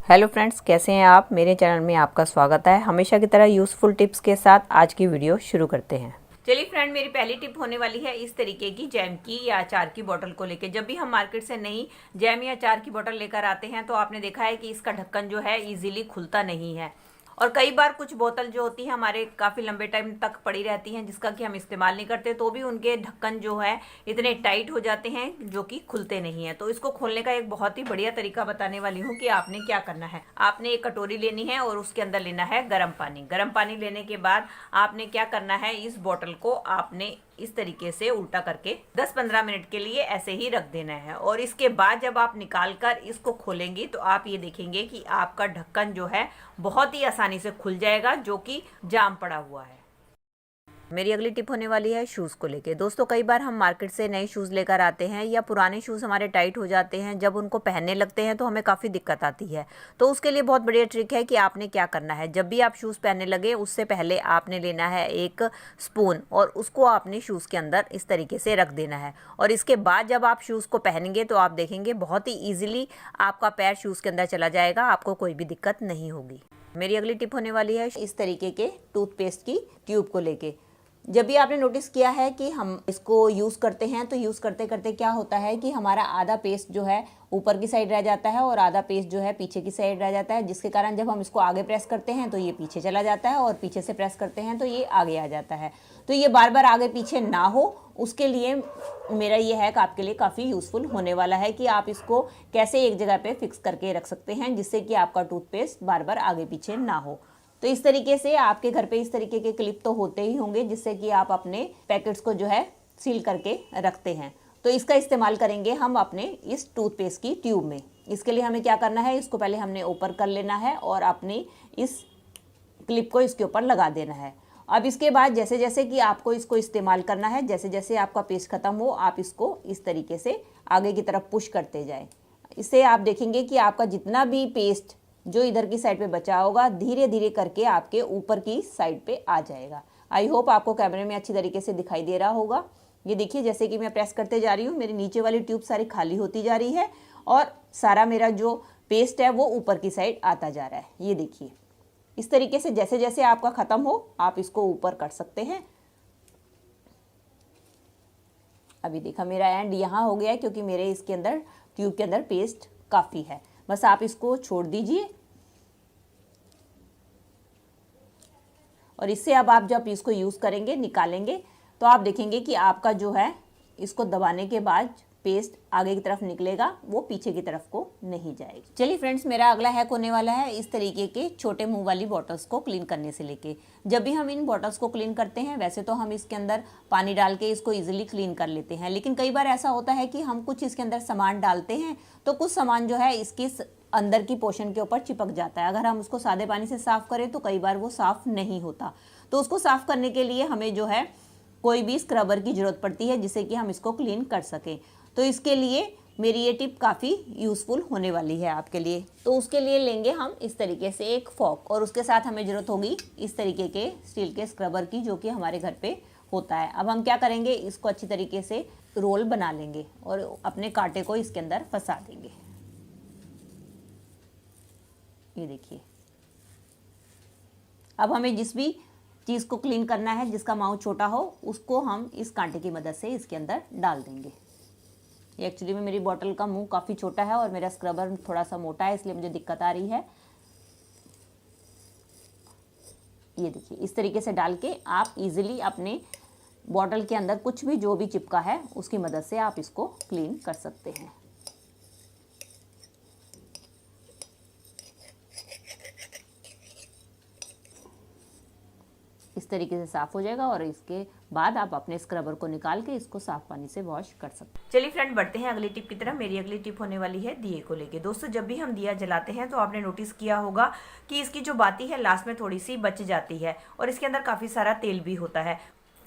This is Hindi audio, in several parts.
हेलो फ्रेंड्स, कैसे हैं आप। मेरे चैनल में आपका स्वागत है। हमेशा की तरह यूज़फुल टिप्स के साथ आज की वीडियो शुरू करते हैं। चलिए फ्रेंड, मेरी पहली टिप होने वाली है इस तरीके की जैम की या अचार की बोतल को लेके। जब भी हम मार्केट से नई जैम या अचार की बोतल लेकर आते हैं तो आपने देखा है कि इसका ढक्कन जो है इजीली खुलता नहीं है, और कई बार कुछ बोतल जो होती है हमारे काफ़ी लंबे टाइम तक पड़ी रहती हैं जिसका कि हम इस्तेमाल नहीं करते, तो भी उनके ढक्कन जो है इतने टाइट हो जाते हैं जो कि खुलते नहीं है। तो इसको खोलने का एक बहुत ही बढ़िया तरीका बताने वाली हूँ कि आपने क्या करना है। आपने एक कटोरी लेनी है और उसके अंदर लेना है गर्म पानी। गर्म पानी लेने के बाद आपने क्या करना है, इस बोतल को आपने इस तरीके से उल्टा करके 10-15 मिनट के लिए ऐसे ही रख देना है। और इसके बाद जब आप निकाल कर इसको खोलेंगी तो आप ये देखेंगे कि आपका ढक्कन जो है बहुत ही आसानी से खुल जाएगा, जो कि जाम पड़ा हुआ है। मेरी अगली टिप होने वाली है शूज़ को लेके। दोस्तों, कई बार हम मार्केट से नए शूज़ लेकर आते हैं या पुराने शूज़ हमारे टाइट हो जाते हैं। जब उनको पहनने लगते हैं तो हमें काफ़ी दिक्कत आती है। तो उसके लिए बहुत बढ़िया ट्रिक है कि आपने क्या करना है, जब भी आप शूज़ पहनने लगे उससे पहले आपने लेना है एक स्पून और उसको आपने शूज़ के अंदर इस तरीके से रख देना है। और इसके बाद जब आप शूज़ को पहनेंगे तो आप देखेंगे बहुत ही ईजिली आपका पैर शूज़ के अंदर चला जाएगा, आपको कोई भी दिक्कत नहीं होगी। मेरी अगली टिप होने वाली है इस तरीके के टूथपेस्ट की ट्यूब को लेके। जब भी आपने नोटिस किया है कि हम इसको यूज़ करते हैं तो यूज़ करते करते क्या होता है कि हमारा आधा पेस्ट जो है ऊपर की साइड रह जाता है और आधा पेस्ट जो है पीछे की साइड रह जाता है, जिसके कारण जब हम इसको आगे प्रेस करते हैं तो ये पीछे चला जाता है और पीछे से प्रेस करते हैं तो ये आगे आ जाता है। तो ये बार बार आगे पीछे ना हो, उसके लिए मेरा ये हैक आपके लिए काफ़ी यूज़फुल होने वाला है कि आप इसको कैसे एक जगह पे फिक्स करके रख सकते हैं जिससे कि आपका टूथपेस्ट बार बार आगे पीछे ना हो। तो इस तरीके से आपके घर पे इस तरीके के क्लिप तो होते ही होंगे जिससे कि आप अपने पैकेट्स को जो है सील करके रखते हैं। तो इसका इस्तेमाल करेंगे हम अपने इस टूथपेस्ट की ट्यूब में। इसके लिए हमें क्या करना है, इसको पहले हमने ऊपर कर लेना है और अपनी इस क्लिप को इसके ऊपर लगा देना है। अब इसके बाद जैसे जैसे कि आपको इसको इस्तेमाल करना है, जैसे जैसे आपका पेस्ट खत्म हो आप इसको इस तरीके से आगे की तरफ पुश करते जाएं। इससे आप देखेंगे कि आपका जितना भी पेस्ट जो इधर की साइड पे बचा होगा धीरे धीरे करके आपके ऊपर की साइड पे आ जाएगा। आई होप आपको कैमरे में अच्छी तरीके से दिखाई दे रहा होगा। ये देखिए, जैसे कि मैं प्रेस करते जा रही हूँ मेरी नीचे वाली ट्यूब सारी खाली होती जा रही है और सारा मेरा जो पेस्ट है वो ऊपर की साइड आता जा रहा है। ये देखिए, इस तरीके से जैसे जैसे आपका ख़त्म हो आप इसको ऊपर कर सकते हैं। अभी देखा मेरा एंड यहाँ हो गया है क्योंकि मेरे इसके अंदर ट्यूब के अंदर पेस्ट काफ़ी है। बस आप इसको छोड़ दीजिए और इससे अब आप जब इसको यूज़ करेंगे निकालेंगे तो आप देखेंगे कि आपका जो है इसको दबाने के बाद पेस्ट आगे की तरफ निकलेगा, वो पीछे की तरफ को नहीं जाएगी। चलिए फ्रेंड्स, मेरा अगला हैक होने वाला है इस तरीके के छोटे मुंह वाली बॉटल्स को क्लीन करने से लेके। जब भी हम इन बॉटल्स को क्लीन करते हैं वैसे तो हम इसके अंदर पानी डाल के इसको ईजिली क्लीन कर लेते हैं, लेकिन कई बार ऐसा होता है कि हम कुछ इसके अंदर सामान डालते हैं तो कुछ सामान जो है इसकी अंदर की पोर्शन के ऊपर चिपक जाता है। अगर हम उसको सादे पानी से साफ़ करें तो कई बार वो साफ़ नहीं होता। तो उसको साफ़ करने के लिए हमें जो है कोई भी स्क्रबर की ज़रूरत पड़ती है जिससे कि हम इसको क्लीन कर सकें। तो इसके लिए मेरी ये टिप काफ़ी यूज़फुल होने वाली है आपके लिए। तो उसके लिए लेंगे हम इस तरीके से एक फॉक और उसके साथ हमें ज़रूरत होगी इस तरीके के स्टील के स्क्रबर की, जो कि हमारे घर पे होता है। अब हम क्या करेंगे, इसको अच्छी तरीके से रोल बना लेंगे और अपने कांटे को इसके अंदर फंसा देंगे। ये देखिए, अब हमें जिस भी चीज़ को क्लीन करना है जिसका माउथ छोटा हो उसको हम इस कांटे की मदद से इसके अंदर डाल देंगे। ये एक्चुअली में मेरी बॉटल का मुंह काफ़ी छोटा है और मेरा स्क्रबर थोड़ा सा मोटा है, इसलिए मुझे दिक्कत आ रही है। ये देखिए, इस तरीके से डाल के आप इजीली अपने बॉटल के अंदर कुछ भी जो भी चिपका है उसकी मदद से आप इसको क्लीन कर सकते हैं। इस तरीके से साफ़ हो जाएगा और इसके बाद आप अपने स्क्रबर को निकाल के इसको साफ पानी से वॉश कर सकते हैं। चलिए फ्रेंड, बढ़ते हैं अगली टिप की तरफ। मेरी अगली टिप होने वाली है दिए को लेके। दोस्तों, जब भी हम दिया जलाते हैं तो आपने नोटिस किया होगा कि इसकी जो बाती है लास्ट में थोड़ी सी बच जाती है और इसके अंदर काफ़ी सारा तेल भी होता है।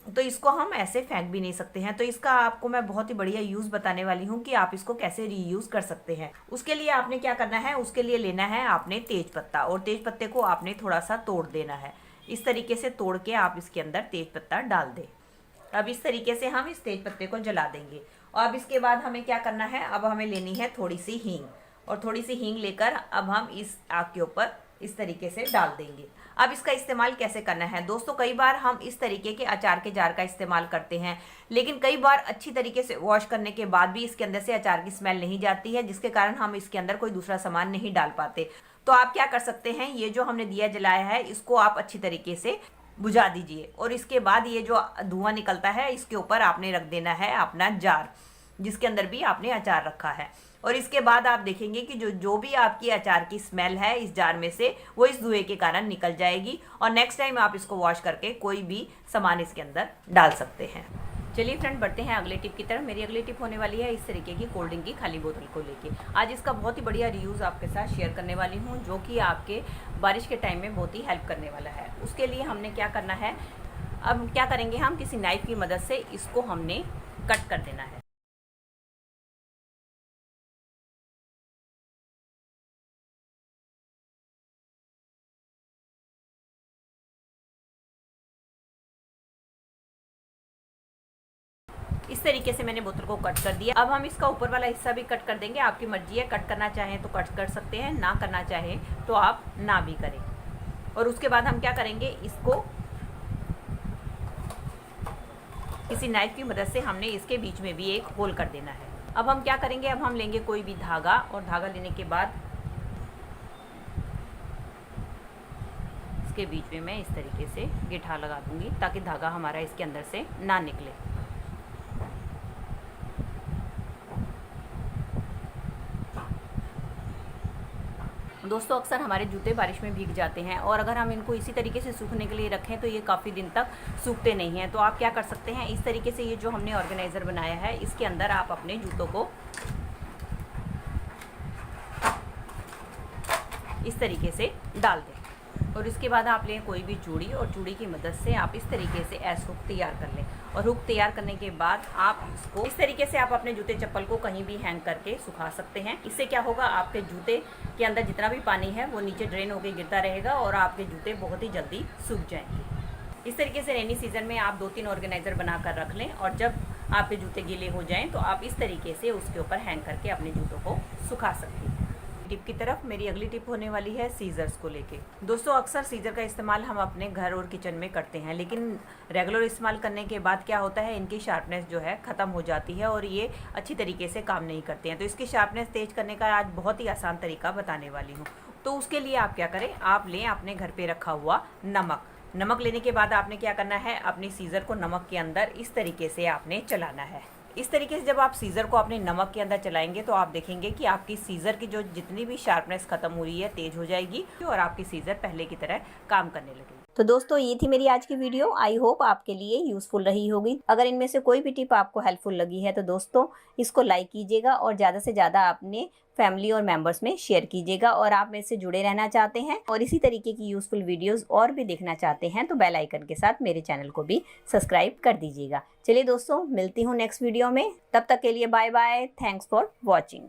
तो इसको हम ऐसे फेंक भी नहीं सकते हैं। तो इसका आपको मैं बहुत ही बढ़िया यूज़ बताने वाली हूँ कि आप इसको कैसे रीयूज़ कर सकते हैं। उसके लिए आपने क्या करना है, उसके लिए लेना है आपने तेज पत्ता और तेज पत्ते को आपने थोड़ा सा तोड़ देना है। इस तरीके से तोड़ के आप इसके अंदर तेज पत्ता डाल दें। अब इस तरीके से हम इस तेज पत्ते को जला देंगे। और अब इसके बाद हमें क्या करना है, अब हमें लेनी है थोड़ी सी हींग और थोड़ी सी हींग लेकर अब हम इस आग के ऊपर इस तरीके से डाल देंगे। अब इसका इस्तेमाल कैसे करना है दोस्तों, कई बार हम इस तरीके के अचार के जार का इस्तेमाल करते हैं, लेकिन कई बार अच्छी तरीके से वॉश करने के बाद भी इसके अंदर से अचार की स्मेल नहीं जाती है, जिसके कारण हम इसके अंदर कोई दूसरा सामान नहीं डाल पाते। तो आप क्या कर सकते हैं, ये जो हमने दिया जलाया है इसको आप अच्छी तरीके से बुझा दीजिए और इसके बाद ये जो धुआं निकलता है इसके ऊपर आपने रख देना है अपना जार, जिसके अंदर भी आपने अचार रखा है। और इसके बाद आप देखेंगे कि जो भी आपकी अचार की स्मेल है इस जार में से वो इस धुएं के कारण निकल जाएगी और नेक्स्ट टाइम आप इसको वॉश करके कोई भी सामान इसके अंदर डाल सकते हैं। चलिए फ्रेंड, बढ़ते हैं अगले टिप की तरफ। मेरी अगली टिप होने वाली है इस तरीके की कोल्ड ड्रिंक की खाली बोतल को लेके। आज इसका बहुत ही बढ़िया रीयूज़ आपके साथ शेयर करने वाली हूँ, जो कि आपके बारिश के टाइम में बहुत ही हेल्प करने वाला है। उसके लिए हमने क्या करना है, अब क्या करेंगे, हम किसी नाइफ की मदद से इसको हमने कट कर देना है। इस तरीके से मैंने बोतल को कट कर दिया। अब हम इसका ऊपर वाला हिस्सा भी कट कर देंगे। आपकी मर्जी है, कट करना चाहें तो कट कर सकते हैं, ना करना चाहें तो आप ना भी करें। और उसके बाद हम क्या करेंगे, इसको किसी नाइफ की मदद से हमने इसके बीच में भी एक होल कर देना है। अब हम क्या करेंगे, अब हम लेंगे कोई भी धागा और धागा लेने के बाद इसके बीच में मैं इस तरीके से गिठा लगा दूंगी ताकि धागा हमारा इसके अंदर से ना निकले। दोस्तों, अक्सर हमारे जूते बारिश में भीग जाते हैं और अगर हम इनको इसी तरीके से सूखने के लिए रखें तो ये काफ़ी दिन तक सूखते नहीं हैं। तो आप क्या कर सकते हैं, इस तरीके से ये जो हमने ऑर्गेनाइज़र बनाया है इसके अंदर आप अपने जूतों को इस तरीके से डाल दें और इसके बाद आप लें कोई भी चूड़ी और चूड़ी की मदद से आप इस तरीके से ऐसे हुक तैयार कर लें। और हुक तैयार करने के बाद आप इसको इस तरीके से आप अपने जूते चप्पल को कहीं भी हैंग करके सुखा सकते हैं। इससे क्या होगा, आपके जूते के अंदर जितना भी पानी है वो नीचे ड्रेन होकर गिरता रहेगा और आपके जूते बहुत ही जल्दी सूख जाएंगे। इस तरीके से रेनी सीजन में आप 2-3 ऑर्गेनाइज़र बना कर रख लें और जब आपके जूते गीले हो जाएँ तो आप इस तरीके से उसके ऊपर हैंग करके अपने जूतों को सुखा सकते हैं। टिप की तरफ मेरी अगली टिप होने वाली है सीजर्स को लेके। दोस्तों, अक्सर सीजर का इस्तेमाल हम अपने घर और किचन में करते हैं, लेकिन रेगुलर इस्तेमाल करने के बाद क्या होता है, इनकी शार्पनेस जो है ख़त्म हो जाती है और ये अच्छी तरीके से काम नहीं करते हैं। तो इसकी शार्पनेस तेज करने का आज बहुत ही आसान तरीका बताने वाली हूँ। तो उसके लिए आप क्या करें, आप लें अपने घर पर रखा हुआ नमक लेने के बाद आपने क्या करना है, अपनी सीजर को नमक के अंदर इस तरीके से आपने चलाना है। इस तरीके से जब आप सीज़र को अपने नमक के अंदर चलाएंगे तो आप देखेंगे कि आपकी सीज़र की जो जितनी भी शार्पनेस खत्म हो रही है तेज हो जाएगी और आपकी सीज़र पहले की तरह काम करने लगेगी। तो दोस्तों, ये थी मेरी आज की वीडियो। आई होप आपके लिए यूजफुल रही होगी। अगर इनमें से कोई भी टिप आपको हेल्पफुल लगी है तो दोस्तों इसको लाइक कीजिएगा और ज़्यादा से ज़्यादा अपने फैमिली और मेंबर्स में शेयर कीजिएगा। और आप मेरे से जुड़े रहना चाहते हैं और इसी तरीके की यूजफुल वीडियोस और भी देखना चाहते हैं तो बेल आइकन के साथ मेरे चैनल को भी सब्सक्राइब कर दीजिएगा। चलिए दोस्तों, मिलती हूँ नेक्स्ट वीडियो में। तब तक के लिए bye bye. Thanks for watching.